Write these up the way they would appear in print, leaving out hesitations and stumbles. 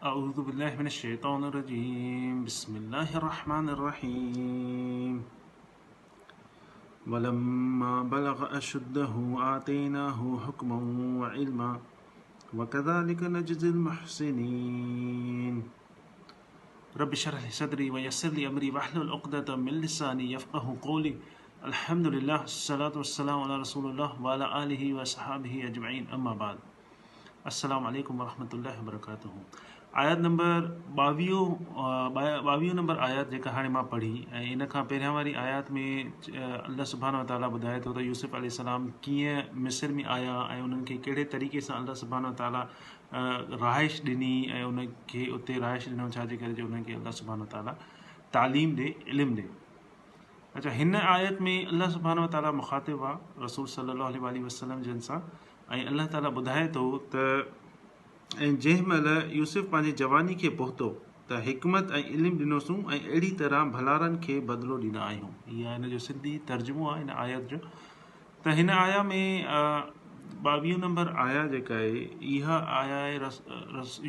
أعوذ بالله من الشيطان الرجيم بسم الله الرحمن الرحيم ولما بلغ أشده آتيناه حكما وعلما وكذلك نجزي المحسنين رب اشرح لي صدري ويسر لي أمري واحلل عقدة من لساني يفقهوا قولي الحمد لله الصلاة والسلام على رسول الله وعلى آله وصحبه أجمعين أما بعد अस्सलाम वालेकुम वरहमतुल्लाहि वबरकातुहू। आयत नंबर 22 नंबर आयत जेका हाणे मां पढ़ी ऐं इन खां पहिरियां वारी आयत में अल्लाह सुब्हानो व तआला ॿुधाए थो त यूसुफ अलैहिस्सलाम कीअं मिस्र में आया ऐं उन्हनि खे कहिड़े तरीक़े सां अल्लाह सुब्हानो व तआला रहाइश ॾिनी ऐं उनखे उते रहाइश ॾिनो छाजे करे जो उन्हनि खे अल्लाह सुब्हानो व तआला तालीम ॾे, इल्मु ॾे। अच्छा, हिन आयत में अल्लाह सुब्हानो व तआला मुखातिब आहे रसूल सल्लल्लाहु अलैहि वसल्लम जिन सां ऐं अल्लाह ताला ॿुधाए थो त ऐं जंहिं महिल यूसुफ पंहिंजी जवानी खे पहुतो त हिकमत ऐं इल्मु ॾिनोसूं ऐं अहिड़ी तरह भलारनि खे बदिलो ॾींदा आहियूं। इहा हिन जो सिंधी तर्जुमो आहे हिन आयत जो। त हिन आया में 22 नंबर आया जेका आहे इहा आया आहे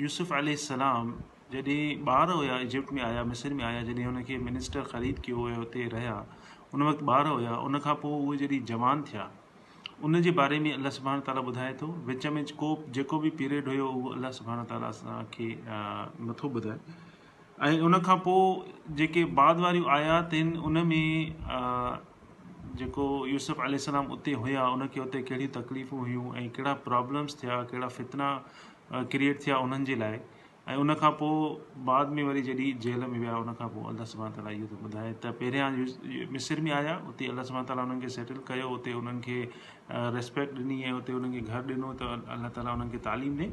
यूसुफ अलैहिस्सलाम जॾहिं ॿार हुया इजिप्ट में आया, मिस्र में आया, जॾहिं हुनखे मिनिस्टर ख़रीद कयो हुयो, हुते रहिया, उन वक़्तु ॿार हुया। उन खां पोइ उहे जॾहिं जवान थिया उन जे बारे में अल्लाह सुब्हानो ताला ॿुधाए थो। विच में जेको बि पीरियड हुयो उहो अल्लाह सुब्हानो ताला असांखे नथो ॿुधाए। ऐं उन खां पोइ जेके बाद वारियूं आयात आहिनि उन में जेको यूसुफ अलैहिस्सलाम उते हुया उनखे उते कहिड़ियूं तकलीफ़ूं हुयूं ऐं कहिड़ा प्रॉब्लम्स थिया, कहिड़ा फितना क्रिएट थिया उन्हनि जे लाइ। ऐं उन खां पोइ बाद में वरी जॾहिं जेल में विया उन खां पोइ अल्लाह सुब्हानो ताला इहो थो ॿुधाए त पहिरियां मिस्र में आया, उते अल्लाह सुब्हानो ताला उन्हनि खे सेटल कयो, उते उन्हनि खे रिस्पेक्ट ॾिनी ऐं उते उन्हनि खे घर ॾिनो त अल्लाह ताला उन्हनि खे तालीम ॾे।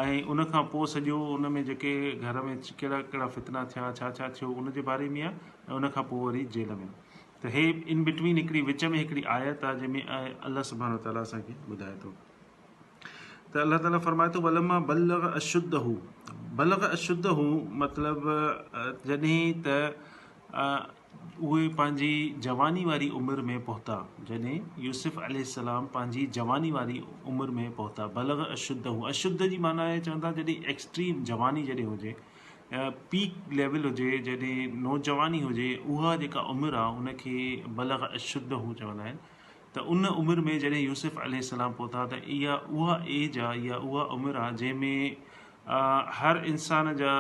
ऐं उन खां पोइ सॼो उन में जेके घर में कहिड़ा कहिड़ा फितना थिया, छा छा थियो उन जे बारे में आहे। ऐं उन खां पोइ वरी जेल में। त हे इन बिटवीन हिकिड़ी विच में हिकिड़ी आयत आहे जंहिंमें अल्लाह सुब्हानो ताला असांखे ॿुधाए थो। त अल्लाह ताला फरमाए थो वलमा बल्लग अशुद्धहू। बलग अशुद्धहू मतिलबु जॾहिं त उहे पंहिंजी जवानी वारी उमिरि में पहुता, जॾहिं यूसुफ अलैहिस्सलाम पंहिंजी जवानी वारी उमिरि में पहुता। बलग अशुद्धहू, अशुद्ध जी माना आहे चवंदा जॾहिं एक्सट्रीम जवानी जॾहिं हुजे, पीक लेवल हुजे, जॾहिं नौजवानी हुजे, उहा जेका उमिरि आहे उनखे बलग अशुद्धहू चवंदा आहिनि। त उन उमिरि में जॾहिं यूसुफ अलैहिस्सलाम पहुता त उहा एज आहे, इहा उहा उमिरि आहे जंहिंमें हर इंसान जा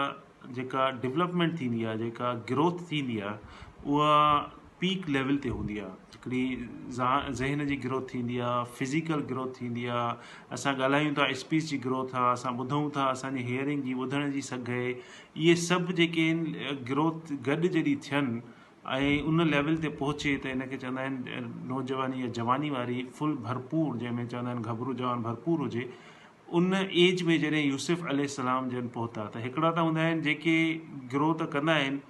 जेका डेवलपमेंट थींदी आहे, जेका ग्रोथ थींदी आहे, उहा पीक लेवल ते हूंदी आहे। हिकिड़ी ज़हन जी ग्रोथ थींदी आहे, फिज़िकल ग्रोथ थींदी आहे, असां ॻाल्हायूं था स्पीच जी ग्रोथ आहे, असां ॿुधूं था असांजी हियरिंग जी, ॿुधण जी सघे, इहे सभु जेके आहिनि ग्रोथ गॾु जॾहिं थियनि ऐं उन लेवल ते पहुचे त इनखे चवंदा आहिनि नौजवानी या जवानी वारी फुल भरपूर, जंहिंमें चवंदा आहिनि घबरू जवान भरपूर हुजे। उन एज में जॾहिं यूसुफ अलैहिस्सलाम जन पहुता त हिकिड़ा त हूंदा आहिनि जेके ग्रो त कंदा आहिनि,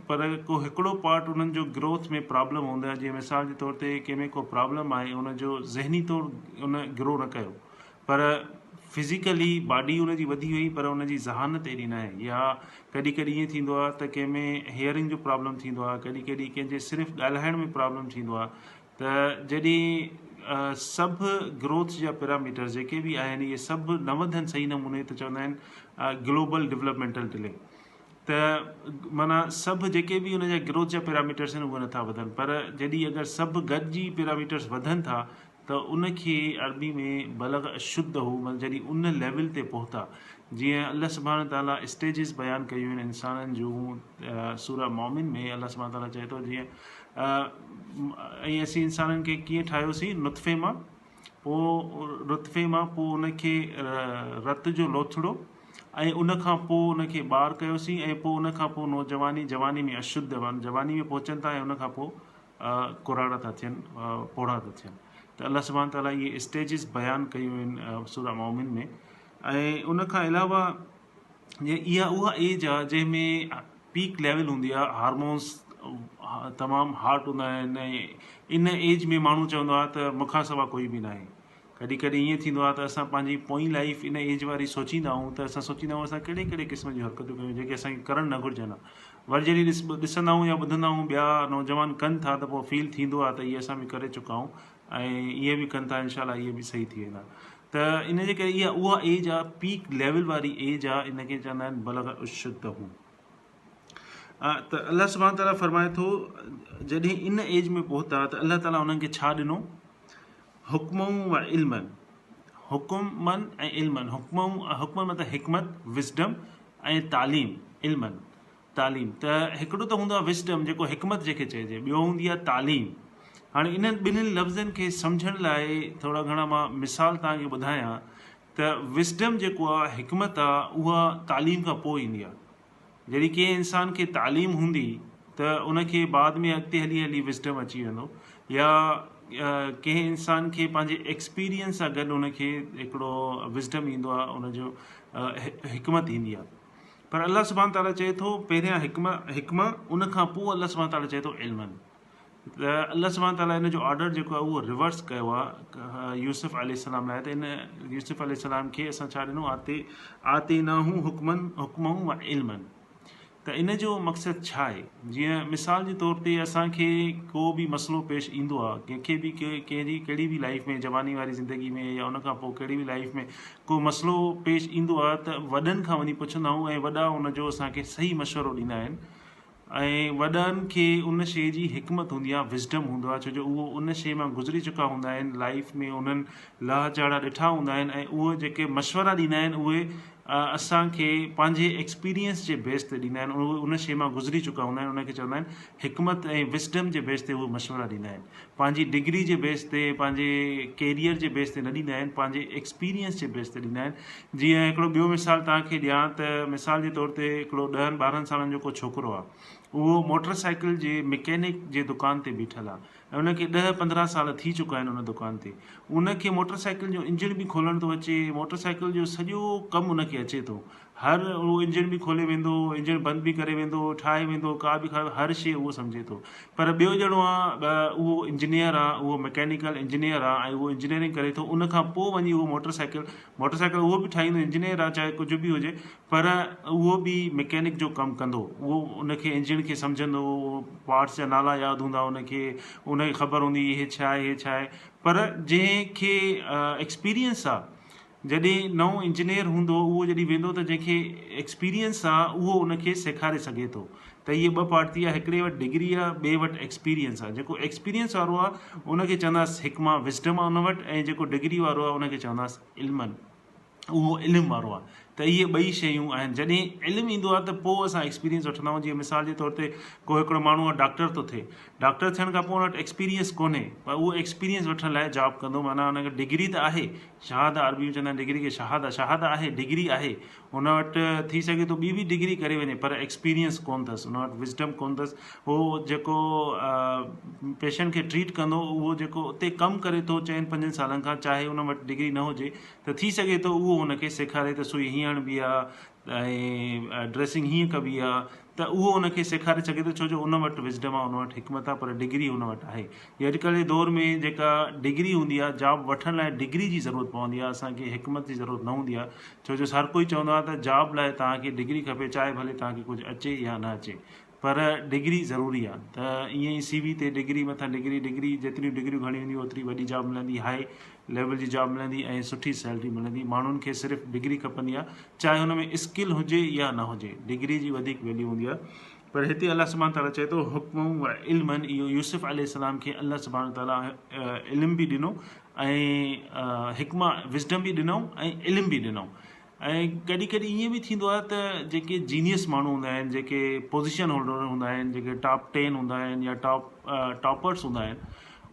पर को हिकिड़ो पार्ट उन्हनि जो ग्रोथ में प्रॉब्लम हूंदो आहे। जीअं मिसाल जे तौर ते कंहिंमें को प्रॉब्लम आहे, उनजो ज़हनी तौरु उन ग्रो न कयो, पर फिज़िकली बॉडी उनजी वधी वई, पर उनजी ज़हानत एॾी न आहे। या कॾहिं कॾहिं ईअं थींदो आहे त कंहिंमें हियरिंग जो प्रॉब्लम थींदो आहे, कॾहिं कॾहिं कंहिंजे सिर्फ़ु ॻाल्हाइण में प्रॉब्लम थींदो आहे। त जॾहिं सभु ग्रोथ जा पैरामीटर्स जेके बि आहिनि इहे सभु न वधनि सही नमूने त चवंदा आहिनि ग्लोबल डेवलपमेंटल डिले। त माना सभु जेके बि उन जा ग्रोथ जा पैरामीटर्स आहिनि उहे नथा वधनि, पर जॾहिं अगरि सभु गॾिजी पैरामीटर्स वधनि था त उनखे अरबी में बलग अशुद्ध हो, मतलब जॾहिं उन लेवल ते पहुता। जीअं अल्लाह सुब्हानो ताला स्टेजिस बयानु कयूं आहिनि इंसाननि जूं सूरह मोमिन में। अल्लाह सुब्हानो ताला चए थो जीअं ऐं असीं इंसाननि खे कीअं ठाहियोसीं, नुतफ़े मां, पोइ रुतफ़े मां पोइ उनखे रत जो लोथड़ो, ऐं उन खां पोइ उनखे ॿार कयोसीं, ऐं पोइ उन खां पोइ नौजवानी, जवानी में अशुद्ध, जवानी में पहुचनि था ऐं उन खां पोइ कुराड़ा था थियनि, पोड़ा था थियनि। त अल्लाह सुब्हानो ताला इहे स्टेजिस बयानु कयूं आहिनि सूरह मोमिन में। ऐं उन खां अलावा इहा उहा एज आहे जंहिंमें पीक लेवल हूंदी आहे, हार्मोन्स तमामु हार्ट हूंदा आहिनि, ऐं इन एज में माण्हू चवंदो आहे त मूंखां सवाइ कोई बि न आहे। कॾहिं कॾहिं ईअं थींदो आहे त असां पंहिंजी पोइ लाइफ इन एज वारी सोचींदा आहियूं त असां सोचींदा आहियूं असां कहिड़े कहिड़े क़िस्म जूं हरकतूं कयूं जेके असांखे करणु न घुरिजनि आहे। वरी जॾहिं ॾिसंदा आहियूं या ॿुधंदा आहियूं ॿिया नौजवान कनि था त पोइ फील थींदो आहे त इहे असां बि करे चुका आहियूं ऐं इहे बि कनि था, इनशाला इहे बि सही थी वेंदा। त त इन जे करे उहा एज आहे, पीक लेवल वारी एज आहे, इनखे चवंदा आहिनि बलग उशुद्दहू। त अल्लाह सुब्हानहू तआला फरमाए थो जॾहिं इन एज में पहुता त अल्लाह ताला उन्हनि खे छा ॾिनो? हुक्मन व इल्मन, हुकुमन ऐं इल्मन। हुक्मन मतिलबु हिकमत, विज़डम, ऐं तालीम, इल्मन तालीम। त हिकिड़ो त हूंदो आहे विज़डम जेको हिकमत जेके चइजे, ॿियो हूंदी आहे तालीम। हाणे इन्हनि ॿिन्हिनि लफ़्ज़नि खे सम्झण लाइ थोरा घणा मां मिसाल तव्हांखे ॿुधायां त विज़डम जेको आहे, हिकमत आहे, उहा तालीम खां पोइ ईंदी आहे। जॾहिं कंहिं इंसान खे तालीम हूंदी त उनखे बाद में अॻिते हली हली विज़डम अची वेंदो, या कंहिं इंसान खे पंहिंजे एक्सपीरियंस सां गॾु उनखे हिकिड़ो विज़डम ईंदो आहे, उनजो हिकमत ईंदी आहे। पर अल्लाह सुब्हानहू तआला चए थो पहिरियां हिकमा, उन खां पोइ अल्लाह सुब्हानहू तआला चए थो इल्मन। त अल्लाह सुब्हानहू तआला इन जो ऑर्डर जेको आहे उहो रिवर्स कयो आहे यूसुफ अलैहिस्सलाम लाइ। त इन यूसुफ अलैहिस्सलाम खे असां छा ॾिनो? आतेनाहू हुक्मन व इल्मन। त इन जो मक़सदु छा आहे? जीअं मिसाल जे तौर ते असांखे को बि मसइलो पेश ईंदो आहे, कंहिंखे बि कहिड़ी बि लाइफ में, जवानी वारी ज़िंदगी में या उन खां पोइ कहिड़ी बि लाइफ में को मसइलो पेश ईंदो आहे, त वॾनि खां वञी पुछंदा आहियूं ऐं वॾा उनजो असांखे सही मशवरो ॾींदा आहिनि। ऐं वॾनि खे उन शइ जी हिकमत हूंदी आहे, विज़डम हूंदो आहे, छो जो उहो उन शइ मां गुज़री चुका हूंदा आहिनि, लाइफ में उन्हनि लाह चढ़ा ॾिठा हूंदा आहिनि, ऐं उहे जेके मशवरा ॾींदा आहिनि उहे असांखे पंहिंजे एक्सपीरियंस जे बेस ते ॾींदा आहिनि। उहे उन शइ मां गुज़री चुका हूंदा आहिनि, उनखे चवंदा आहिनि हिकमत ऐं विज़डम जे बेस ते उहे मशवरा ॾींदा आहिनि। पंहिंजी डिग्री जे बेस ते, पंहिंजे कैरियर जे बेस ते न ॾींदा आहिनि, पंहिंजे एक्सपीरियंस जे बेस ते ॾींदा आहिनि। जीअं हिकिड़ो ॿियो मिसाल तव्हांखे ॾियां त मिसाल जे तौर ते हिकिड़ो 10-12 सालनि जो को छोकिरो आहे, उहो मोटरसाइकिल जे मैकेनिक जे दुकान ते बीठल आहे, ऐं उनखे 10-15 साल थी चुका आहिनि उन दुकान ते। उनखे मोटरसाइकिल जो इंजन बि खोलणु थो अचे, मोटरसाइकिल जो सॼो कमु उनखे अचे थो, हर उहो इंजन बि खोले वेंदो, इंजन बंदि बि करे वेंदो, ठाहे वेंदो, का बि हर शइ उहो सम्झे थो। पर ॿियो ॼणो आहे, उहो इंजीनियर आहे, उहो मैकेनिकल इंजीनियर आहे, ऐं उहो इंजीनियरिंग करे थो, उन खां पोइ वञी उहो मोटरसाइकिल उहो बि ठाहींदो, इंजीनियर आहे चाहे कुझु बि हुजे, पर उहो बि मैकेनिक जो कमु कंदो। उहो उनखे इंजन खे सम्झंदो, पार्ट्स जा नाला यादि हूंदा उनखे ख़बर हूंदी इहे छा आहे, इहे छा आहे। पर जंहिंखे एक्सपीरियंस आहे, जॾहिं नओं इंजीनियर हूंदो, उहो जॾहिं वेंदो त जंहिंखे एक्सपीरियंस आहे उहो उनखे सेखारे सघे थो। त इहे ॿ पार्ट थी विया, हिकिड़े वटि डिग्री आहे, ॿिए वटि एक्सपीरियंस आहे। जेको एक्सपीरियंस वारो आहे उनखे चवंदासीं हिकमा, विज़डम आहे उन वटि, ऐं जेको डिग्री वारो आहे उनखे चवंदासीं इल्मन, उहो इल्मु वारो आहे। त इहे ॿई शयूं आहिनि। जॾहिं इल्मु ईंदो आहे त पोइ असां एक्सपीरियंस वठंदा आहियूं। जीअं मिसाल जे तौर ते को हिकिड़ो माण्हू आहे, डॉक्टर थो थिए, डॉक्टर थियण खां पोइ हुन वटि एक्सपीरियंस कोन्हे, पर उहो एक्सपीरियंस वठण लाइ जॉब कंदो, माना हुनखे डिग्री त आहे, शहादा, अरबी में चवंदा आहिनि डिग्री खे शहादा आहे, डिग्री आहे, हुन वटि थी सघे थो ॿी बि डिग्री करे वञे, पर एक्सपीरियंस कोन अथसि, हुन वटि विज़डम कोन अथसि। उहो जेको पेशेंट खे ट्रीट कंदो, उहो जेको उते कमु करे थो 4-5 सालनि खां, चाहे हुन वटि डिग्री न हुजे, त थी सघे थो उहो हुनखे सेखारे त सुई हीअं हणबी आहे ऐं ड्रेसिंग हीअं कबी आहे, त उहो उनखे सेखारे सघे थो, छो जो उन वटि विज़डम आहे, उन वटि हिकमत आहे, पर डिग्री उन वटि आहे। या अॼुकल्ह जे दौर में जेका डिग्री हूंदी आहे, जॉब वठण लाइ डिग्री जी ज़रूरत पवंदी आहे, असांखे हिकमत जी ज़रूरत न हूंदी आहे, छो जो हर कोई चवंदो आहे त जॉब लाइ तव्हांखे डिग्री खपे, चाहे भले तव्हांखे कुझु अचे या न अचे, पर डिग्री ज़रूरी आहे। त ईअं ई CV ते डिग्री मथां डिग्री जेतिरियूं डिग्रियूं घणी हूंदियूं ओतिरी वॾी जॉब मिलंदी, हाई लेवल जी जॉब मिलंदी ऐं सुठी सैलरी मिलंदी। माण्हुनि खे सिर्फ़ु डिग्री खपंदी आहे, चाहे हुन में स्किल हुजे या न हुजे, डिग्री जी वधीक वैल्यू हूंदी आहे। पर हिते अल्लाह सुब्हानहू तआला चए थो हुक्म व इल्मन, इहो यूसुफ अलैहिस्सलाम खे अल्लाह सुब्हानहू तआला इल्मु बि ॾिनो, ऐं हिकमा, विज़डम बि ॾिनो, ऐं इल्मु बि ॾिनो। ऐं कॾहिं कॾहिं ईअं बि थींदो आहे त जेके जीनियस माण्हू हूंदा आहिनि, जेके पोज़ीशन होल्डर हूंदा आहिनि, जेके टॉप 10 हूंदा आहिनि या टॉपर्स हूंदा आहिनि,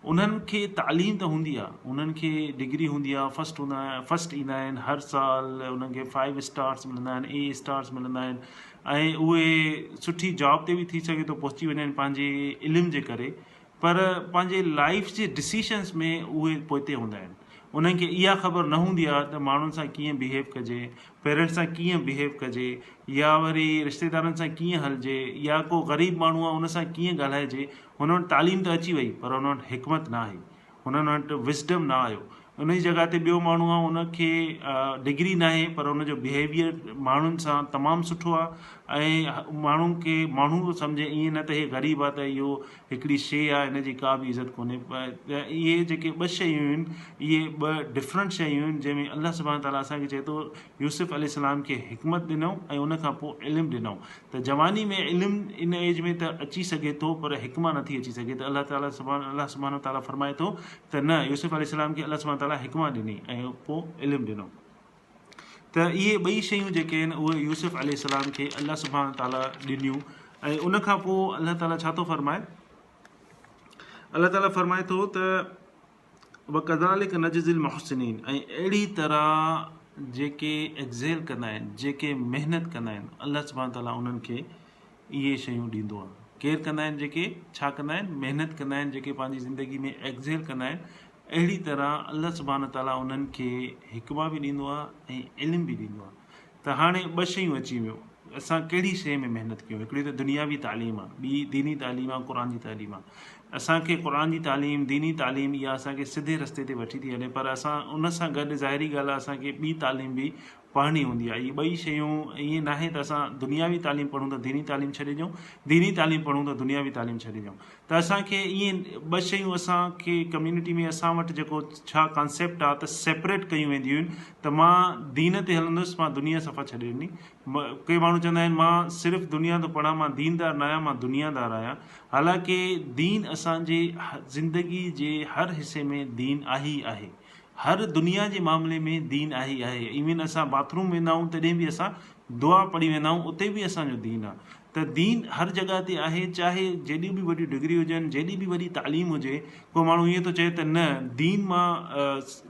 उन्हनि खे तालीम त हूंदी आहे, उन्हनि खे डिग्री हूंदी आहे, फस्ट ईंदा आहिनि हर साल, उन्हनि खे 5 स्टार्स मिलंदा आहिनि, A स्टार्स मिलंदा आहिनि, ऐं उहे सुठी जॉब ते बि थी सघे थो पहुची वञनि पंहिंजे इल्म जे करे, पर पंहिंजे लाइफ जे डिसीशन्स में उहे पोइते हूंदा आहिनि। उन्हनि खे इहा ख़बर न हूंदी आहे त माण्हुनि सां कीअं बिहेव कजे, पेरेंट्स सां कीअं बिहेव कजे, या वरी रिश्तेदारनि सां कीअं हलिजे, या को ग़रीब माण्हू आहे उन सां कीअं ॻाल्हाइजे। हुन वटि तालीम त अची वई, पर हुन वटि हिकमत न आहे, हुननि वटि विज़डम न आयो। उन जी जॻह ते ॿियो माण्हू आहे, उनखे डिग्री न आहे पर उनजो बिहेवियर माण्हुनि सां तमामु सुठो आहे ऐं माण्हुनि खे माण्हू सम्झे, ईअं न त हे ग़रीब आहे त इहो हिकिड़ी शइ आहे, हिन जी का बि इज़त कोन्हे। त इहे जेके ॿ शयूं आहिनि, इहे ॿ डिफरेंट शयूं आहिनि जंहिंमें अल्लाह सुब्हानो ताला असांखे चए थो यूसुफ अलैहिस्सलाम खे हिकमत ॾिनऊं ऐं उनखां पोइ इल्मु ॾिनऊं। त जवानी में इल्मु इन एज में त अची सघे थो पर हिकमा नथी अची सघे। त अल्लाह सुब्हानो ताला फरमाए थो त न, यूसुफ अलैहिस्सलाम खे अल्लाह सुब्हानो ताला हिकमा ॾिनी ऐं पोइ इल्मु ॾिनो। त इहे ॿई शयूं जेके आहिनि उहे यूसुफ अलैहिस्सलाम खे अल्लाह सुब्हानो ताला ॾिनियूं। ऐं उनखां पोइ अल्लाह ताला छा थो फरमाए, अल्लाह ताला फरमाए थो त वकज़ालिक नजज़िल मुहसिनीन, ऐं अहिड़ी तरह जेके एक्ज़ेल कंदा आहिनि, जेके महिनत कंदा आहिनि, अल्लाह सुब्हानो ताला उन्हनि खे इहे शयूं ॾींदो आहे। केरु कंदा आहिनि? जेके छा कंदा आहिनि? महिनत कंदा आहिनि, जेके पंहिंजी ज़िंदगी में एक्ज़ेल कंदा आहिनि। अहिड़ी तरह अल्लाह सुब्हानो ताला उन्हनि खे हिकमा बि ॾींदो आहे ऐं इल्मु बि ॾींदो आहे। त हाणे ॿ शयूं अची वियूं, असां कहिड़ी शइ में महिनत कयूं। हिकिड़ी त दुनियावी तालीम आहे, ॿी दीनी तालीम आहे, क़ुर जी तालीम आहे। असांखे क़ुर जी तालीम, दीनी तालीम, इहा असांखे सिधे रस्ते ते वठी थी वञे, पर असां उन सां गॾु ज़ाहिरी ॻाल्हि आहे असांखे ॿी तालीम बि पढ़णी हूंदी आहे। इहे ॿई शयूं ईअं नाहे त असां दुनियावी तालीम पढ़ूं त दीनी तालीम छॾे ॾियूं, दीनी तालीम पढ़ूं त दुनियावी तालीम छॾे ॾियूं। त असांखे ईअं ॿ शयूं असांखे कम्यूनिटी में असां वटि जेको छा कॉन्सेप्ट आहे त सेपरेट कयूं वेंदियूं आहिनि। त मां दीन ते हलंदुसि, मां दुनिया सफ़ा छॾे ॾिनी। के माण्हू चवंदा आहिनि मां सिर्फ़ु दुनिया थो पढ़ां, मां दीनदार न आहियां, मां दुनियादार आहियां। हालांकि दीन असांजे ज़िंदगी जे हर हिसे में दीन आहे ई आहे, हर दुनिया जे मामले में दीन आहे ई आहे। इवन असां बाथरूम वेंदा आहियूं तॾहिं बि असां दुआ पढ़ी वेंदा आहियूं, उते बि असांजो दीन आहे। त दीन हर जॻह ते आहे, चाहे जेॾी बि वॾी डिग्री हुजनि, जेॾी बि वॾी तालीम हुजे। को माण्हू ईअं थो चए त न, दीन मां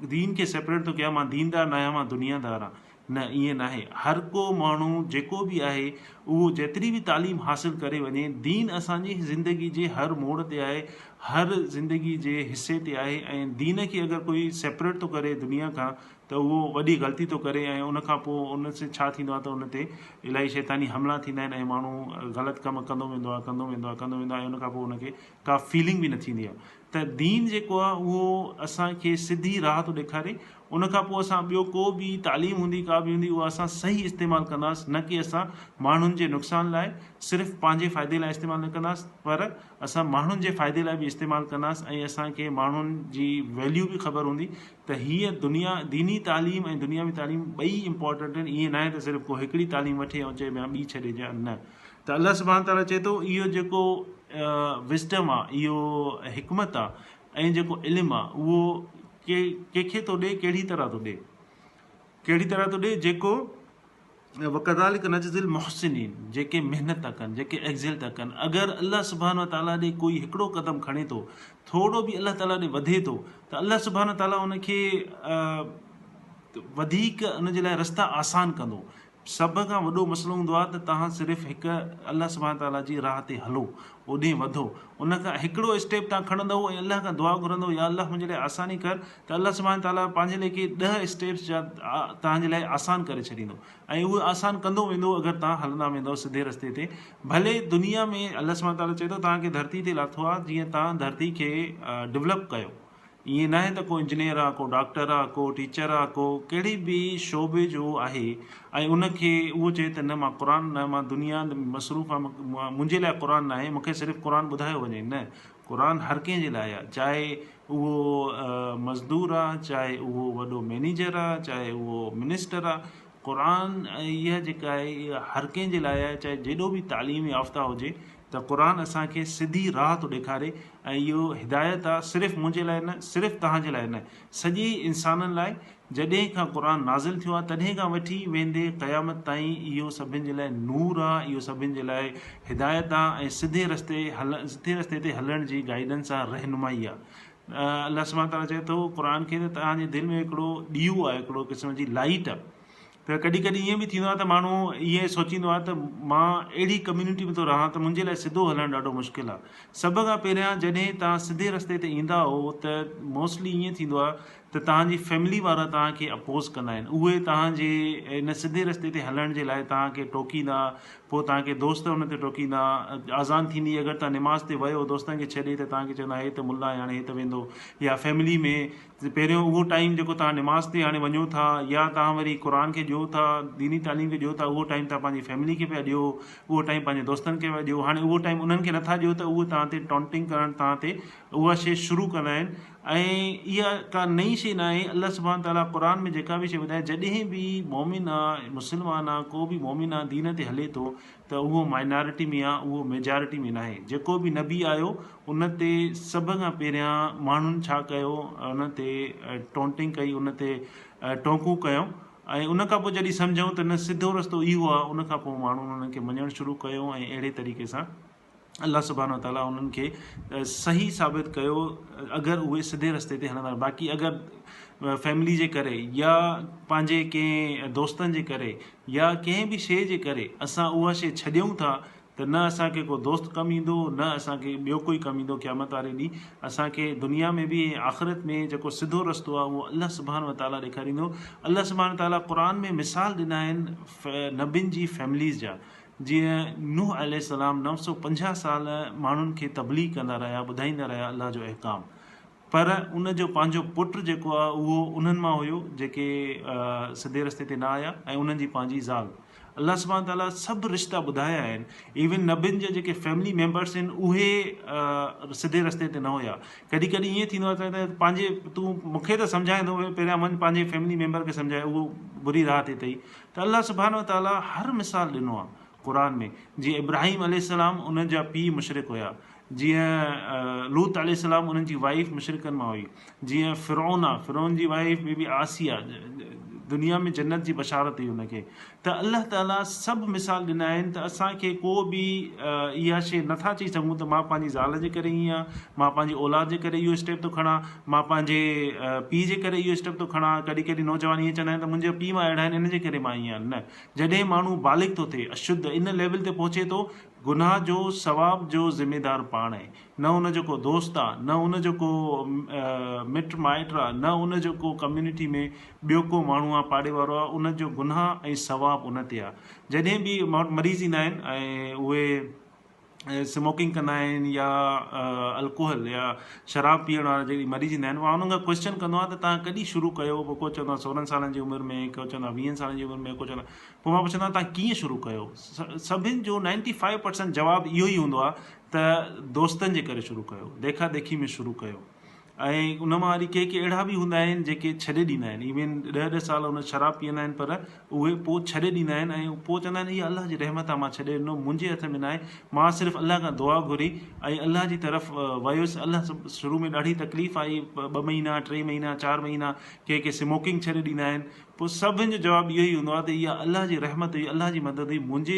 दीन खे सेपरेट थो कयां, मां दीनदार न आहियां, मां दुनियादार आहियां। न, ईअं न आहे। हर को माण्हू जेको बि आहे उहो जेतिरी बि तालीम हासिलु करे वञे, दीन असांजी ज़िंदगी जे हर मोड़ ते आहे, हर ज़िंदगी जे हिसे ते आहे। ऐं दीन खे अगरि कोई सेपरेट थो करे दुनिया खां त उहो वॾी ग़लती थो करे। ऐं उनखां पोइ उन सां छा थींदो आहे त उन ते इलाही शैतानी हमला थींदा आहिनि ऐं माण्हू ग़लति कमु कंदो वेंदो आहे ऐं उनखां पोइ उनखे का फीलिंग बि न थींदी आहे। त दीन जेको आहे उहो असांखे सिधी राह थो ॾेखारे। उनखां पोइ असां ॿियो को बि तालीम हूंदी, का बि हूंदी, उहा असां सही इस्तेमालु कंदासीं, न की असां माण्हुनि जे नुक़सान लाइ सिर्फ़ु पंहिंजे फ़ाइदे लाइ इस्तेमालु न कंदासीं, पर असां माण्हुनि जे फ़ाइदे लाइ बि इस्तेमालु कंदासीं। ऐं असांखे माण्हुनि जी वैल्यू बि ख़बर हूंदी त हीअ दुनिया, दीनी तालीम ऐं दुनियावी तालीम ॿई इंपॉर्टेंट आहिनि। ईअं न आहे त सिर्फ़ु को हिकिड़ी तालीम वठे ऐं चए ॿिया ॿी छॾे ॾियां, न। त अल्लाह सुब्हानो ताला चए थो इहो जेको विज़डम आहे, इहो हिकमत आहे ऐं जेको इल्मु आहे उहो कंहिंखे थो ॾे, कहिड़ी तरह थो ॾे, कहिड़ी तरह थो ॾे, जेको वकज़ालिक नजज़िल मुहसिनीन, जेके महिनत था कनि, जेके एक्ज़ेल था कनि। अगरि अल्लाह सुब्हानो ताला ॾे कोई हिकिड़ो क़दम खणे थो, थोरो बि अल्लाह ताला ॾे वधे थो, त अल्लाह सुब्हानो ताला उनखे वधीक उनजे लाइ रस्ता आसान कंदो। सभ खां वॾो मसइलो हूंदो आहे त तव्हां सिर्फ़ु हिकु अल्लाह सुब्हानो ताला जी राह ते हलो, ओॾे वधो। उनखां हिकिड़ो स्टेप तव्हां खणंदव ऐं अल्लाह खां दुआ घुरंदव, या अल्लाह मुंहिंजे लाइ आसानी कर, त अल्लाह सुब्हानो ताला पंहिंजे लेखे 10 स्टेप्स जा तव्हांजे लाइ आसान करे छॾींदो। ऐं उहो आसान कंदो वेंदो अगरि तव्हां हलंदा वेंदव सिधे रस्ते ते। भले दुनिया में अल्लाह सुब्हानो ताला चए थो तव्हांखे धरती ते लाथो आहे जीअं तव्हां धरती खे डेवलप कयो। ईअं न आहे त को इंजीनियर आहे, को डॉक्टर आहे, को टीचर आहे, को कहिड़ी बि शोबे जो आहे ऐं उनखे उहो चए त न मां क़ुर न, मां दुनिया मसरूफ़ आहे, मुंहिंजे लाइ क़ुर न आहे, मूंखे सिर्फ़ु क़ुर ॿुधायो वञे। न, क़ुर हर कंहिंजे लाइ आहे, चाहे उहो मज़दूर आहे, चाहे उहो वॾो मैनेजर आहे, चाहे उहो मिनिस्टर आहे। क़ुर इहा जेका आहे इहा हर कंहिंजे लाइ आहे, चाहे जेॾो बि तालीम याफ़्ता हुजे। त क़ुर असांखे सिधी राह थो ॾेखारे ऐं इहो हिदायत आहे, सिर्फ़ु मुंहिंजे लाइ न, सिर्फ़ु तव्हांजे लाइ न, सॼे इंसाननि लाइ। जॾहिं खां क़ुर नाज़िल थियो आहे तॾहिं खां वठी वेंदे क़यामत ताईं इहो सभिनि जे लाइ नूर आहे, इहो सभिनि जे लाइ हिदायत आहे ऐं सिधे रस्ते ते हलण जी गाइडेंस आहे, रहनुमाई आहे। अल्लाह सुब्हानो ताला चए थो क़ुर खे त तव्हांजे दिलि में हिकिड़ो ॾीओ आहे, हिकिड़ो क़िस्म जी लाइट आहे। त कॾहिं कॾहिं ईअं बि थींदो आहे त माण्हू ईअं सोचींदो आहे त मां अहिड़ी कम्यूनिटी में थो रहां त मुंहिंजे लाइ सिधो हलणु ॾाढो मुश्किल आहे। सभ खां पहिरियां जॾहिं तव्हां सिधे रस्ते ते ईंदा हो त मोस्टली ईअं थींदो आहे त तव्हांजी फैमिली वारा तव्हांखे अपोज़ कंदा आहिनि, उहे तव्हांजे इन सिधे रस्ते ते हलण जे लाइ तव्हांखे टोकींदा, पोइ तव्हांखे दोस्त उन ते टोकींदा। आज़ान थींदी अगरि तव्हां निमाज़ ते वियो दोस्तनि खे छॾे त तव्हांखे चवंदा हे त मुला आहे हाणे हे त वेंदो, या फैमिली में पहिरियों उहो टाइम जेको तव्हां निमाज़ ते हाणे वञो था या तव्हां वरी क़ुर खे ॾियो था, दीनी तालीम खे ॾियो था, उहो टाइम तव्हां पंहिंजी फैमिली खे पिया ॾियो, उहो टाइम पंहिंजे दोस्तनि खे पिया ॾियो। हाणे उहो टाइम उन्हनि खे नथा ॾियो त उहो तव्हां ते टॉन्टिंग करणु तव्हां ते उहा शइ शुरू कंदा आहिनि। ऐं इहा का नई शइ न आहे। अल्लाह सुब्हान ताला क़ुर में जेका बि शइ ॿुधाए, जॾहिं बि मोमिन आहे, मुस्लमान आहे, को बि मोमिन आहे दीन ते हले थो त उहो माइनॉरिटी में आहे, उहो मेजॉरिटी में न आहे। जेको बि नबी आयो उन ते सभ खां पहिरियां माण्हुनि छा कयो, उन ते टॉन्टिंग कई, उन ते टोकूं कयूं, ऐं उन खां पोइ जॾहिं सम्झूं त न सिधो रस्तो इहो आहे, उन खां पोइ माण्हुनि उन्हनि खे मञणु शुरू कयो ऐं अहिड़े तरीक़े सां अल्लाह सुब्हानो ताला उन्हनि खे सही साबित कयो अगरि उहे सिधे रस्ते ते हलंदा। बाक़ी अगरि फैमिली जे करे या पंहिंजे कंहिं दोस्तनि जे करे या कंहिं बि शइ जे करे असां उहा शइ छॾियूं था त न असांखे को दोस्त कमु ईंदो, न असांखे ॿियो कोई कमु ईंदो क़यामत वारे ॾींहुं। असांखे दुनिया में बि आख़िरत में जेको सिधो रस्तो आहे उहो अल्लाह सुब्हानो ताला ॾेखारींदो। अल्लाह सुब्हानो ताला क़ुर में मिसाल ॾिना आहिनि नबियुनि जी फैमिलीज़ जा। जीअं नूह अलैहिस्सलाम 950 साल माण्हुनि खे तबलीग कंदा रहिया, ॿुधाईंदा रहिया अल्लाह जो अहकाम, पर उनजो पंहिंजो पुटु जेको आहे उहो उन्हनि मां हुयो जेके सिधे रस्ते ते न आया, ऐं उन्हनि जी पंहिंजी ज़ाल। अल्लाह सुब्हानो ताला सभु रिश्ता ॿुधाया आहिनि। इवन नबियुनि जा जेके फैमिली मेंबर्स आहिनि उहे सिधे रस्ते ते न हुया। कॾहिं कॾहिं ईअं थींदो आहे त पंहिंजे तूं मूंखे त सम्झाईंदो, पहिरियां वञु पंहिंजे फैमिली मेंबर खे सम्झाए, उहो बुरी राह ते अथई। त अल्लाह सुब्हानो ताला हर मिसाल ॾिनो आहे क़ुर में। जीअं इब्राहिम अलैहिस्सलाम उन्हनि जा पीउ मुशरिक हुया, जीअं लूत अलैहिस्सलाम उन्हनि जी वाइफ मुशरिकनि मां हुई, जीअं फ़िरौन आहे, फ़िरौन जी वाइफ बीबी आसिया, दुनिया में जन्नत जी बशारत हुई हुनखे। त अल्लाह ताला सभु मिसाल ॾिना आहिनि त असांखे को बि इहा शइ नथा चई सघूं त मां पंहिंजी ज़ाल जे करे ईअं आहियां, मां पंहिंजी औलाद जे करे इहो स्टेप थो खणा, मां पंहिंजे पीउ जे करे इहो स्टेप थो खणा। कॾहिं कॾहिं नौजवान ईअं चवंदा आहिनि त मुंहिंजे पीउ मां अहिड़ा आहिनि इन जे करे मां ईअं आहियां। न, जॾहिं माण्हू बालिग थो थिए, अशुद्ध इन लेवल ते पहुचे थो, गुनाह जो सवाब जो ज़िम्मेदार पाण आहे, न उन जो को दोस्त आहे, न उन जो को मिट माइट आहे, न उन जो को कम्यूनिटी में ॿियो को माण्हू आहे पाड़े वारो आहे, उन जो गुनाह ऐं सवाब उन ते आहे। जॾहिं बि मरीज़ ईंदा आहिनि ऐं उहे स्मोकिंग कंदा आहिनि या अल्कोहल या शराब पीअण वारा जेके मरीज़ ईंदा आहिनि, मां उन्हनि खां क्वेश्चन कंदो आहियां त तव्हां कॾहिं शुरू कयो? पोइ को चवंदो आहे 16 सालनि जी उमिरि में, को चवंदो आहे 20 सालनि जी उमिरि में, को चवंदो आहे। पोइ मां पुछंदो आहियां तव्हां कीअं शुरू कयो? सभिनि जो 95% जवाबु इहो ई हूंदो आहे त दोस्तनि जे करे शुरू कयो, देखा देखी में शुरू कयो। ऐं उन मां वरी के अहिड़ा बि हूंदा आहिनि जेके छॾे ॾींदा आहिनि, इवन 10 साल उन शराब पीअंदा आहिनि पर उहे पोइ छॾे ॾींदा आहिनि ऐं पोइ चवंदा आहिनि हीअ अल्लाह जी रहमत आहे, मां छॾे ॾिनो, मुंहिंजे हथ में न आहे, मां सिर्फ़ु अल्लाह खां दुआ घुरी ऐं अल्लाह जी तरफ़ वियुसि। अल्लाह शुरू में ॾाढी तकलीफ़ आई, 2 महीना 3 महीना 4 महीना के स्मोकिंग छॾे ॾींदा आहिनि। पोइ सभिनि जो जवाबु इहो ई हूंदो आहे त इहा अल्लाह जी रहमत हुई, अल्लाह जी मदद हुई, मुंहिंजे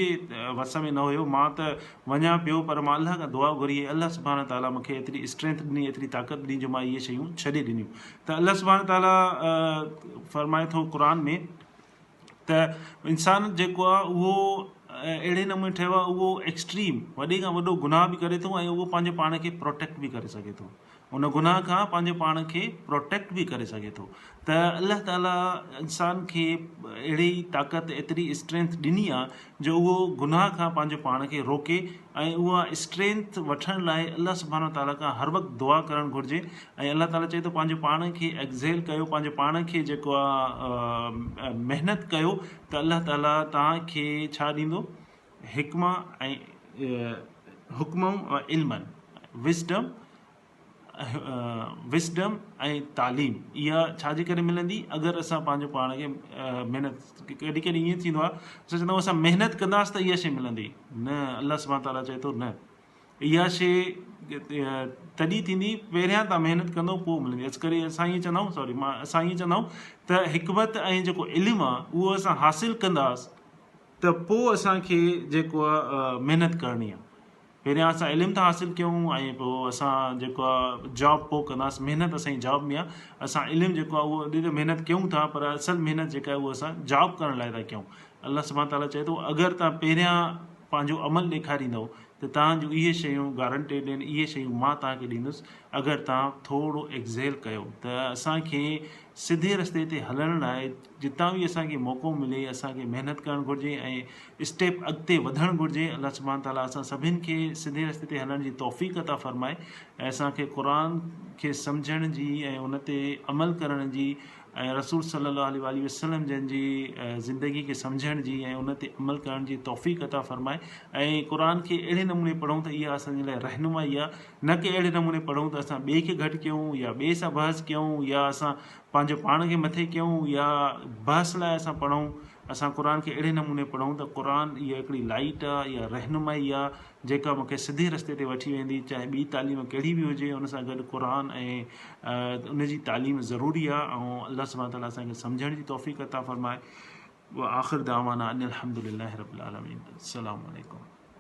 वस में न हुयो, मां त वञा पियो पर मां अल्लाह खां दुआ घुरी, अल्लाह सुब्हानो ताला मूंखे एतिरी स्ट्रेंथ ॾिनी, एतिरी ताक़त ॾिनी जो मां इहे शयूं छॾे ॾिनियूं। त अल्लाह सुब्हानो ताला फरमाए थो क़ुर में त इंसानु जेको आहे उहो अहिड़े नमूने ठहियो आहे, उहो एक्सट्रीम वॾे खां वॾो गुनाह बि करे थो ऐं उहो पंहिंजे पाण खे प्रोटेक्ट बि करे सघे थो, उन गुनाह खां पंहिंजे पाण खे प्रोटेक्ट बि करे सघे थो। त अल्लाह ताला इंसान खे अहिड़ी ताक़त, एतिरी स्ट्रेंथ ॾिनी आहे जो उहो गुनाह खां पंहिंजो पाण खे रोके, ऐं उहा स्ट्रेंथ वठण लाइ अल्लाह सुब्हानो ताला खां हर वक़्तु दुआ करणु घुरिजे। ऐं अल्लाह ताला चए थो पंहिंजे पाण खे एक्ज़ेल कयो, पंहिंजे पाण खे जेको आहे महिनत कयो, त अल्लाह ताला तव्हांखे छा ॾींदो? हिकमा ऐं हुक्म ऐं इल्मनि, विस्डम ऐं तालीम। इहा छाजे करे मिलंदी? अगरि असां पंहिंजो पाण खे महिनत, कॾहिं कॾहिं ईअं थींदो आहे असां चवंदा आहियूं असां महिनत कंदासीं त इहा शइ मिलंदी, न, अल्लाह सुब्हानो ताला चए थो न, इहा शइ तॾहिं थींदी पहिरियां तव्हां महिनत कंदो पोइ मिलंदी। अॼु करे असां ईअं चवंदा आहियूं, असां ईअं चवंदा आहियूं त हिकमत ऐं जेको इल्मु आहे उहो असां हासिलु कंदासीं त पोइ असांखे जेको आहे महिनत करणी आहे। पहिरियां असां इल्मु था हासिलु कयूं ऐं पोइ असां जेको आहे जॉब पोइ कंदासीं, महिनत असांजी जॉब में आहे। असां इल्मु जेको आहे उहो अॼु महिनत कयूं था पर असुलु महिनत जेका आहे उहा असां जॉब करण लाइ था कयूं। अल्लाह सुब्हानो ताला चए थो अगरि तव्हां पहिरियां पंहिंजो अमल ॾेखारींदव त तव्हांजो इहे शयूं गारंटेड आहिनि, इहे शयूं मां तव्हांखे ॾींदुसि अगरि तव्हां थोरो एक्ज़ेल कयो। त असांखे सिधे रस्ते ते हलण लाइ जितां बि असांखे मौक़ो मिले असांखे महिनत करणु घुरिजे ऐं स्टेप अॻिते वधणु घुरिजे। अल्लाह सुभाणे ताला असां सभिनि खे सिधे रस्ते ते हलण जी तौफ़ीक़ अता फ़रमाए ऐं असांखे क़ुर खे सम्झण जी ऐं उन ते अमल करण जी ऐं रसूल सल्लल्लाहु अलैहि वसल्लम जंहिंजी ज़िंदगी खे सम्झण जी ऐं उन ते अमल करण जी तौफ़ीक़ अता फ़रमाए। ऐं क़ुर खे अहिड़े नमूने पढ़ूं त इहा असांजे लाइ रहनुमाई आहे, न कि अहिड़े नमूने पढ़ूं त असां ॿिए खे घटि कयूं या ॿिए सां बहस कयूं या असां पंहिंजो पाण खे मथे कयूं या बहस लाइ असां पढ़ूं। असां क़ुर खे अहिड़े नमूने पढ़ूं त क़ुर इहा हिकिड़ी लाइट आहे, इहा रहनुमाई आहे जेका मूंखे सिधे रस्ते ते वठी वेंदी, चाहे ॿी तालीम कहिड़ी बि हुजे उन सां गॾु क़ुर ऐं उन जी तालीम ज़रूरी आहे। ऐं अल्लाह सुब्हानहू तआला असांखे सम्झण जी तौफ़ीक़ अता फ़रमाए। व आख़िर दावाना अनिल हम्दुलिल्लाहि रब्बिल आलमीन। अस्सलामु अलैकुम।